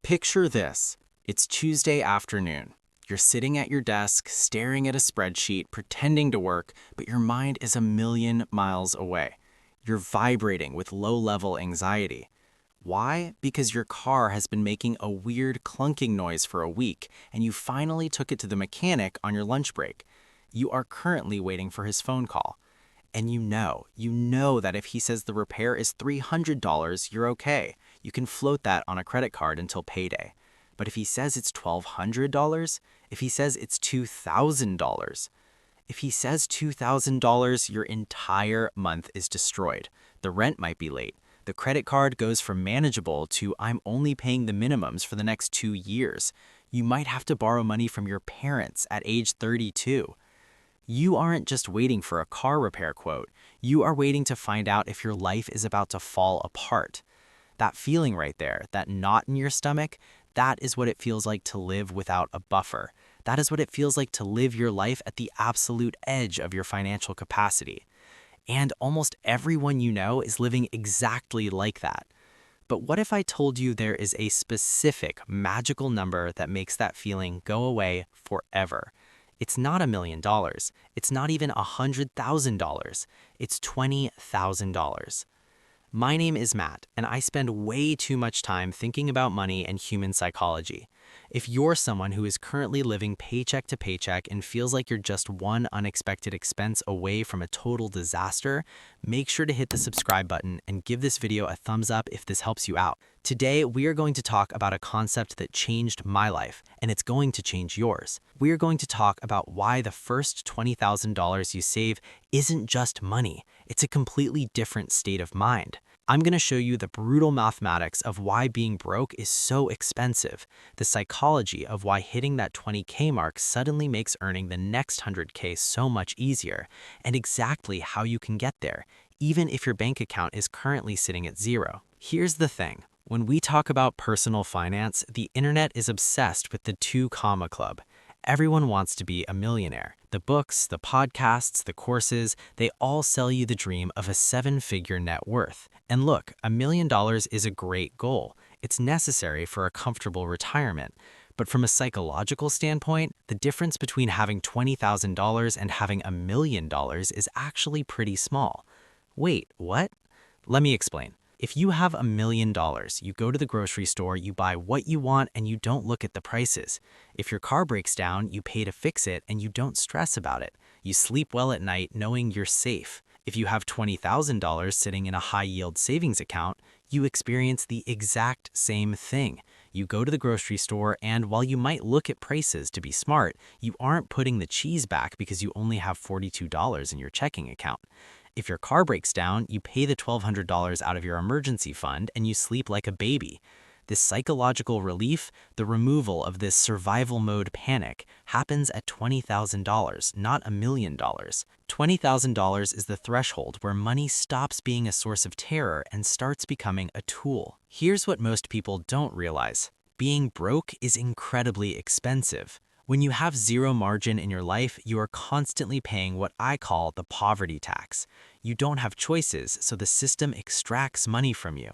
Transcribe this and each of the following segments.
Picture this. It's Tuesday afternoon. You're sitting at your desk, staring at a spreadsheet, pretending to work, but your mind is a million miles away. You're vibrating with low-level anxiety. Why? Because your car has been making a weird clunking noise for a week, and you finally took it to the mechanic on your lunch break. You are currently waiting for his phone call. And you know that if he says the repair is $300, you're okay. You can float that on a credit card until payday. But if he says it's $1,200, if he says it's $2,000, if he says $2,000, your entire month is destroyed. The rent might be late. The credit card goes from manageable to I'm only paying the minimums for the next 2 years. You might have to borrow money from your parents at age 32. You aren't just waiting for a car repair quote. You are waiting to find out if your life is about to fall apart. That feeling right there, that knot in your stomach, that is what it feels like to live without a buffer. That is what it feels like to live your life at the absolute edge of your financial capacity. And almost everyone you know is living exactly like that. But what if I told you there is a specific magical number that makes that feeling go away forever? It's not $1,000,000. It's not even $100,000. It's $20,000. My name is Matt, and I spend way too much time thinking about money and human psychology. If you're someone who is currently living paycheck to paycheck and feels like you're just one unexpected expense away from a total disaster, make sure to hit the subscribe button and give this video a thumbs up if this helps you out. Today, we are going to talk about a concept that changed my life, and it's going to change yours. We are going to talk about why the first $20,000 you save isn't just money. It's a completely different state of mind. I'm going to show you the brutal mathematics of why being broke is so expensive, the psychology of why hitting that 20K mark suddenly makes earning the next 100K so much easier, and exactly how you can get there, even if your bank account is currently sitting at zero. Here's the thing. When we talk about personal finance, the internet is obsessed with the 2 comma club. Everyone wants to be a millionaire. The books, the podcasts, the courses, they all sell you the dream of a 7-figure net worth. And look, $1 million is a great goal. It's necessary for a comfortable retirement. But from a psychological standpoint, the difference between having $20,000 and having $1 million is actually pretty small. Wait, what? Let me explain. If you have $1 million, you go to the grocery store, you buy what you want, and you don't look at the prices. If your car breaks down, you pay to fix it, and you don't stress about it. You sleep well at night knowing you're safe. If you have $20,000 sitting in a high-yield savings account, you experience the exact same thing. You go to the grocery store, and while you might look at prices to be smart, you aren't putting the cheese back because you only have $42 in your checking account. If your car breaks down, you pay the $1,200 out of your emergency fund and you sleep like a baby. This psychological relief, the removal of this survival mode panic, happens at $20,000, not $1 million. $20,000 is the threshold where money stops being a source of terror and starts becoming a tool. Here's what most people don't realize. Being broke is incredibly expensive. When you have zero margin in your life, you are constantly paying what I call the poverty tax. You don't have choices, so the system extracts money from you.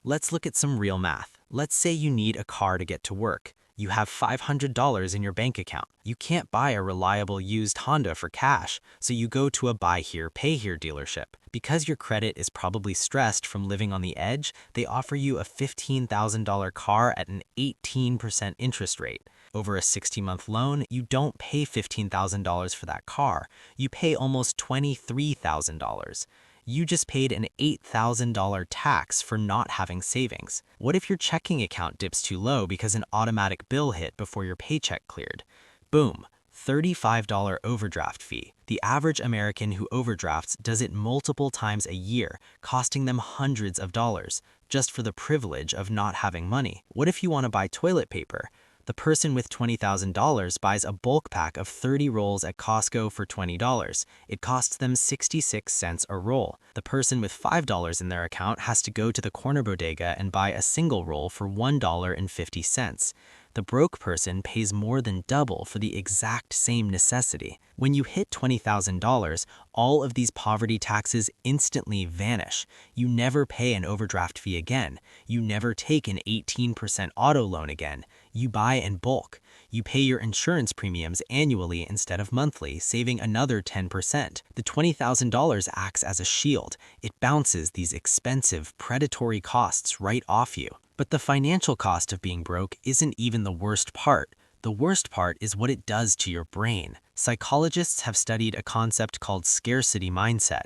Let's look at some real math. Let's say you need a car to get to work. You have $500 in your bank account. You can't buy a reliable used Honda for cash, so you go to a buy here, pay here dealership. Because your credit is probably stressed from living on the edge, they offer you a $15,000 car at an 18% interest rate. Over a 60-month loan, you don't pay $15,000 for that car. You pay almost $23,000. You just paid an $8,000 tax for not having savings. What if your checking account dips too low because an automatic bill hit before your paycheck cleared? Boom, $35 overdraft fee. The average American who overdrafts does it multiple times a year, costing them hundreds of dollars, just for the privilege of not having money. What if you want to buy toilet paper? The person with $20,000 buys a bulk pack of 30 rolls at Costco for $20. It costs them 66 cents a roll. The person with $5 in their account has to go to the corner bodega and buy a single roll for $1.50. The broke person pays more than double for the exact same necessity. When you hit $20,000, all of these poverty taxes instantly vanish. You never pay an overdraft fee again. You never take an 18% auto loan again. You buy in bulk. You pay your insurance premiums annually instead of monthly, saving another 10%. The $20,000 acts as a shield. It bounces these expensive, predatory costs right off you. But the financial cost of being broke isn't even the worst part. The worst part is what it does to your brain. Psychologists have studied a concept called scarcity mindset.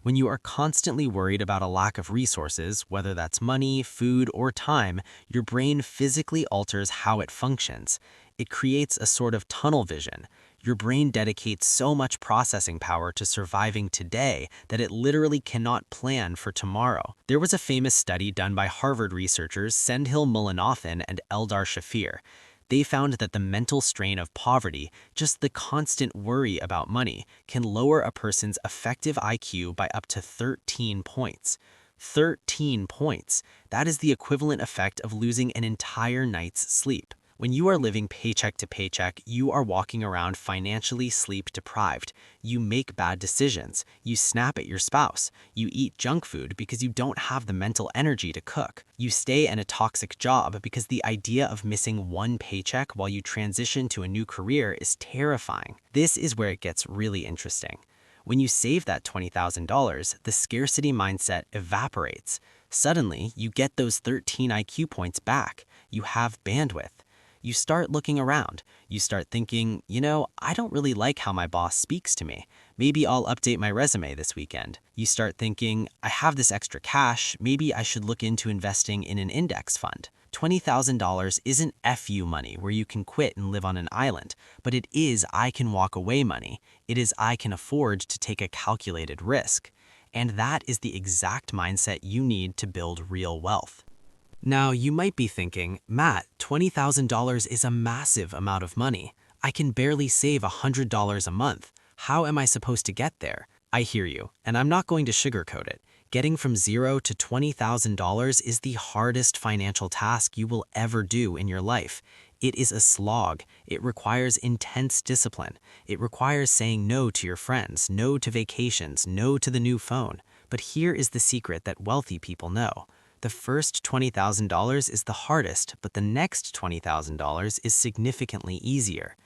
When you are constantly worried about a lack of resources, whether that's money, food, or time, your brain physically alters how it functions. It creates a sort of tunnel vision. Your brain dedicates so much processing power to surviving today that it literally cannot plan for tomorrow. There was a famous study done by Harvard researchers Sendhil Mullainathan and Eldar Shafir. They found that the mental strain of poverty, just the constant worry about money, can lower a person's effective IQ by up to 13 points. 13 points. That is the equivalent effect of losing an entire night's sleep. When you are living paycheck to paycheck, you are walking around financially sleep deprived. You make bad decisions. You snap at your spouse. You eat junk food because you don't have the mental energy to cook. You stay in a toxic job because the idea of missing one paycheck while you transition to a new career is terrifying. This is where it gets really interesting. When you save that $20,000, the scarcity mindset evaporates. Suddenly, you get those 13 IQ points back. You have bandwidth. You start looking around. You start thinking, I don't really like how my boss speaks to me. Maybe I'll update my resume this weekend. You start thinking, I have this extra cash. Maybe I should look into investing in an index fund. $20,000 isn't FU money where you can quit and live on an island, but it is I can walk away money. It is I can afford to take a calculated risk. And that is the exact mindset you need to build real wealth. Now, you might be thinking, Matt, $20,000 is a massive amount of money. I can barely save $100 a month. How am I supposed to get there? I hear you, and I'm not going to sugarcoat it. Getting from $0 to $20,000 is the hardest financial task you will ever do in your life. It is a slog. It requires intense discipline. It requires saying no to your friends, no to vacations, no to the new phone. But here is the secret that wealthy people know. The first $20,000 is the hardest, but the next $20,000 is significantly easier.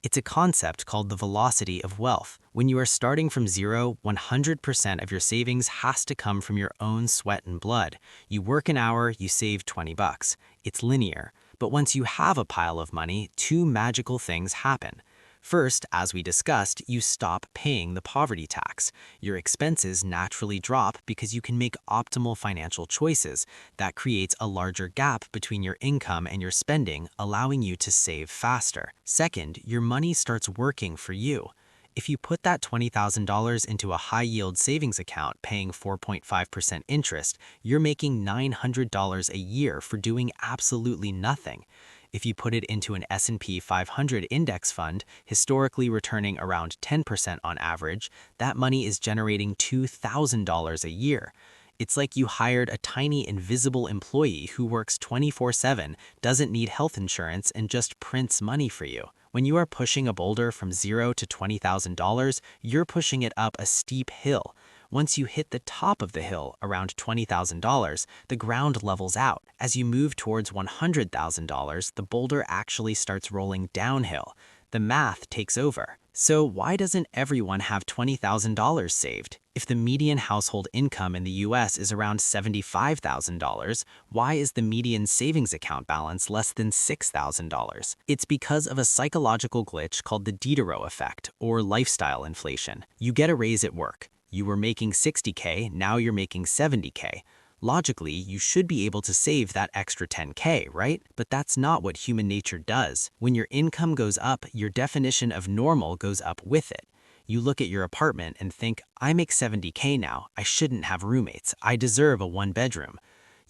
It's a concept called the velocity of wealth. When you are starting from zero, 100% of your savings has to come from your own sweat and blood. You work an hour, you save $20. It's linear. But once you have a pile of money, two magical things happen. First, as we discussed, you stop paying the poverty tax. Your expenses naturally drop because you can make optimal financial choices. That creates a larger gap between your income and your spending, allowing you to save faster. Second, your money starts working for you. If you put that $20,000 into a high-yield savings account paying 4.5% interest, you're making $900 a year for doing absolutely nothing. If you put it into an S&P 500 index fund, historically returning around 10% on average, that money is generating $2,000 a year. It's like you hired a tiny invisible employee who works 24/7, doesn't need health insurance, and just prints money for you. When you are pushing a boulder from $0 to $20,000, you're pushing it up a steep hill. Once you hit the top of the hill, around $20,000, the ground levels out. As you move towards $100,000, the boulder actually starts rolling downhill. The math takes over. So why doesn't everyone have $20,000 saved? If the median household income in the US is around $75,000, why is the median savings account balance less than $6,000? It's because of a psychological glitch called the Diderot effect, or lifestyle inflation. You get a raise at work. You were making $60K, now you're making $70K. Logically, you should be able to save that extra $10K, right? But that's not what human nature does. When your income goes up, your definition of normal goes up with it. You look at your apartment and think, I make $70K now, I shouldn't have roommates, I deserve a one-bedroom.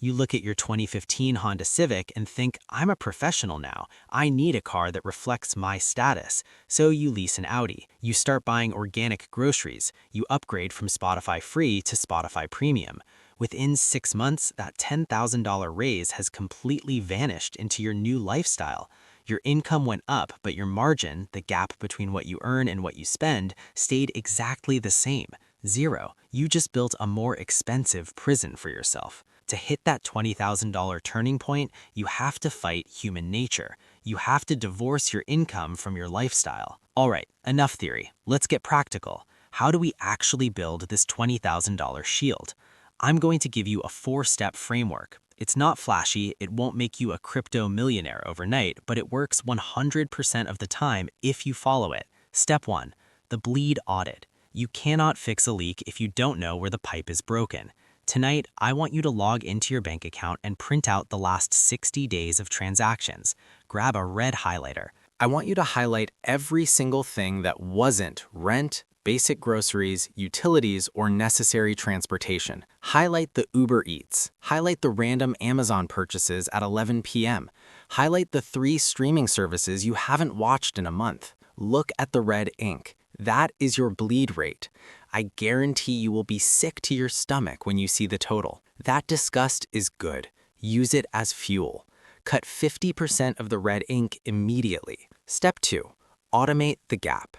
You look at your 2015 Honda Civic and think, I'm a professional now. I need a car that reflects my status. So you lease an Audi. You start buying organic groceries. You upgrade from Spotify Free to Spotify Premium. Within 6 months, that $10,000 raise has completely vanished into your new lifestyle. Your income went up, but your margin, the gap between what you earn and what you spend, stayed exactly the same. Zero. You just built a more expensive prison for yourself. To hit that $20,000 turning point, you have to fight human nature. You have to divorce your income from your lifestyle. All right, enough theory. Let's get practical. How do we actually build this $20,000 shield? I'm going to give you a 4-step framework. It's not flashy, it won't make you a crypto millionaire overnight, but it works 100% of the time if you follow it. Step 1. The bleed audit. You cannot fix a leak if you don't know where the pipe is broken. Tonight, I want you to log into your bank account and print out the last 60 days of transactions. Grab a red highlighter. I want you to highlight every single thing that wasn't rent, basic groceries, utilities, or necessary transportation. Highlight the Uber Eats. Highlight the random Amazon purchases at 11 p.m. Highlight the 3 streaming services you haven't watched in a month. Look at the red ink. That is your bleed rate. I guarantee you will be sick to your stomach when you see the total. That disgust is good. Use it as fuel. Cut 50% of the red ink immediately. Step 2. Automate the gap.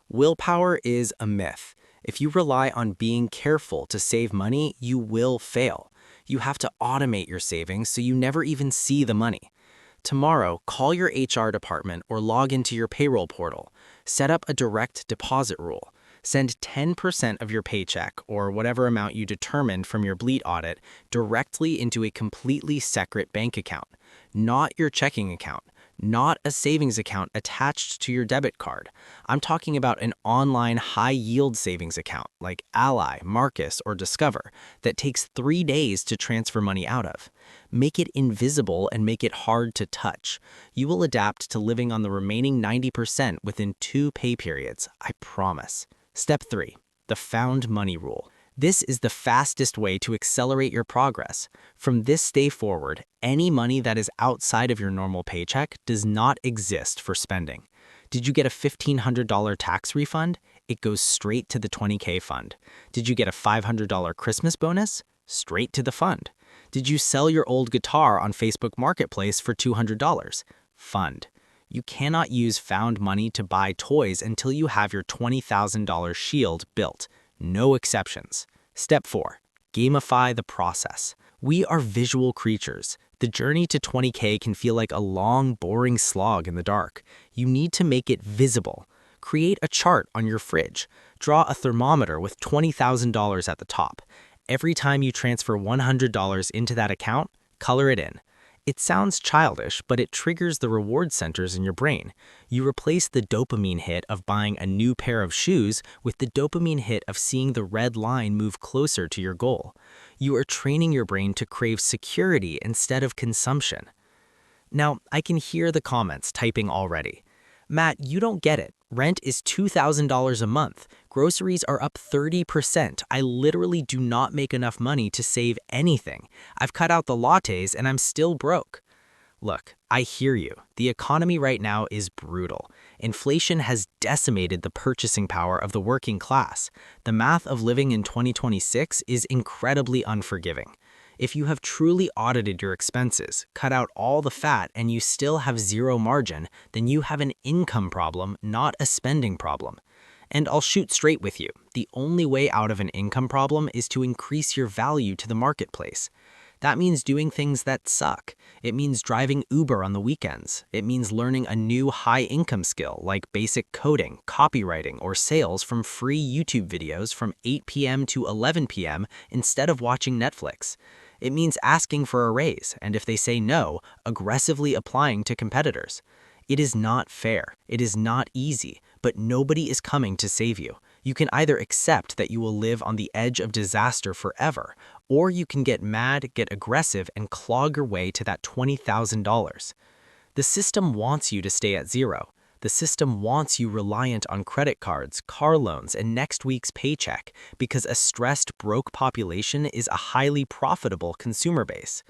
Willpower is a myth. If you rely on being careful to save money, you will fail. You have to automate your savings so you never even see the money. Tomorrow, call your HR department or log into your payroll portal. Set up a direct deposit rule. Send 10% of your paycheck, or whatever amount you determined from your bleed audit, directly into a completely separate bank account. Not your checking account. Not a savings account attached to your debit card. I'm talking about an online high-yield savings account like Ally, Marcus, or Discover that takes 3 days to transfer money out of. Make it invisible and make it hard to touch. You will adapt to living on the remaining 90% within 2 pay periods, I promise. Step 3. The found money rule. This is the fastest way to accelerate your progress. From this day forward, any money that is outside of your normal paycheck does not exist for spending. Did you get a $1,500 tax refund? It goes straight to the 20K fund. Did you get a $500 Christmas bonus? Straight to the fund. Did you sell your old guitar on Facebook Marketplace for $200? Fund. You cannot use found money to buy toys until you have your $20,000 shield built. No exceptions. Step 4. Gamify the process. We are visual creatures. The journey to 20K can feel like a long, boring slog in the dark. You need to make it visible. Create a chart on your fridge. Draw a thermometer with $20,000 at the top. Every time you transfer $100 into that account, color it in. It sounds childish, but it triggers the reward centers in your brain. You replace the dopamine hit of buying a new pair of shoes with the dopamine hit of seeing the red line move closer to your goal. You are training your brain to crave security instead of consumption. Now, I can hear the comments typing already. Matt, you don't get it. Rent is $2,000 a month. Groceries are up 30%. I literally do not make enough money to save anything. I've cut out the lattes and I'm still broke. Look, I hear you. The economy right now is brutal. Inflation has decimated the purchasing power of the working class. The math of living in 2026 is incredibly unforgiving. If you have truly audited your expenses, cut out all the fat, and you still have zero margin, then you have an income problem, not a spending problem. And I'll shoot straight with you. The only way out of an income problem is to increase your value to the marketplace. That means doing things that suck. It means driving Uber on the weekends. It means learning a new high-income skill like basic coding, copywriting, or sales from free YouTube videos from 8 p.m. to 11 p.m. instead of watching Netflix. It means asking for a raise, and if they say no, aggressively applying to competitors. It is not fair. It is not easy, but nobody is coming to save you. You can either accept that you will live on the edge of disaster forever, or you can get mad, get aggressive, and clog your way to that $20,000. The system wants you to stay at zero. The system wants you reliant on credit cards, car loans, and next week's paycheck because a stressed, broke population is a highly profitable consumer base.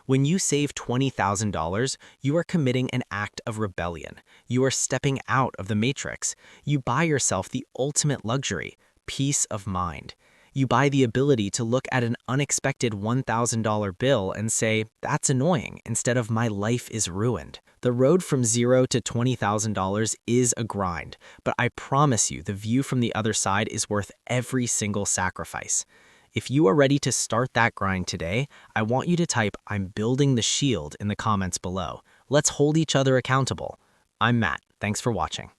When you save $20,000, you are committing an act of rebellion. You are stepping out of the matrix. You buy yourself the ultimate luxury, peace of mind. You buy the ability to look at an unexpected $1,000 bill and say, "That's annoying," instead of "My life is ruined." The road from $0 to $20,000 is a grind, but I promise you the view from the other side is worth every single sacrifice. If you are ready to start that grind today, I want you to type "I'm building the shield" in the comments below. Let's hold each other accountable. I'm Matt. Thanks for watching.